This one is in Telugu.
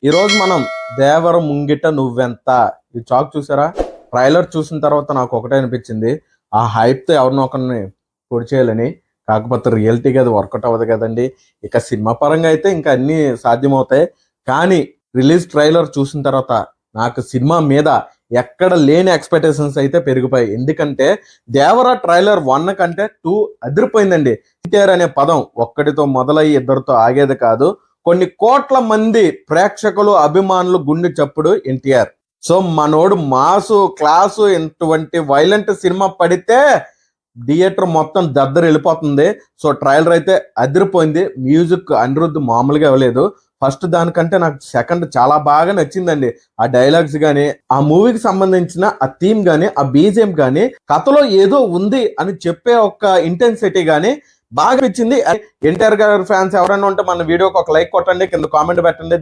ఈరోజు మనం దేవర ముంగిట నువ్వెంత ఈ చాక్ చూసారా? ట్రైలర్ చూసిన తర్వాత నాకు ఒకటే అనిపించింది, ఆ హైప్తో ఎవరినో ఒకరిని పొడి చేయాలని. కాకపోతే రియాలిటీగా అది వర్కౌట్ అవ్వదు కదండి. ఇక సినిమా పరంగా అయితే ఇంకా అన్నీ సాధ్యమవుతాయి. కానీ రిలీజ్ ట్రైలర్ చూసిన తర్వాత నాకు సినిమా మీద ఎక్కడ లేని ఎక్స్పెక్టేషన్స్ అయితే పెరిగిపోయాయి. ఎందుకంటే దేవర ట్రైలర్ 1 కంటే 2 అదిరిపోయిందండి. ఎన్టీఆర్ అనే పదం ఒక్కడితో మొదలయ్యి ఇద్దరితో ఆగేది కాదు. కొన్ని కోట్ల మంది ప్రేక్షకులు అభిమానులు గుండె చప్పుడు ఎన్టీఆర్. సో మనోడు మాసు క్లాసు ఇటువంటి వైలెంట్ సినిమా పడితే థియేటర్ మొత్తం దద్దరు వెళ్ళిపోతుంది. సో ట్రైలర్ అయితే అదిరిపోయింది. మ్యూజిక్ అనిరుద్ధ్ మామూలుగా ఇవ్వలేదు. ఫస్ట్ దానికంటే నాకు సెకండ్ చాలా బాగా నచ్చిందండి. ఆ డైలాగ్స్ కానీ, ఆ మూవీకి సంబంధించిన ఆ థీమ్ కానీ, ఆ బీజిఎం కానీ, కథలో ఏదో ఉంది అని చెప్పే ఒక ఇంటెన్సిటీ కానీ బాగా నచ్చింది. ఎన్టీఆర్ గారి ఫ్యాన్స్ ఎవరైనా ఉంటే మన వీడియోకి ఒక లైక్ కొట్టండి, కింద కామెంట్ పెట్టండి.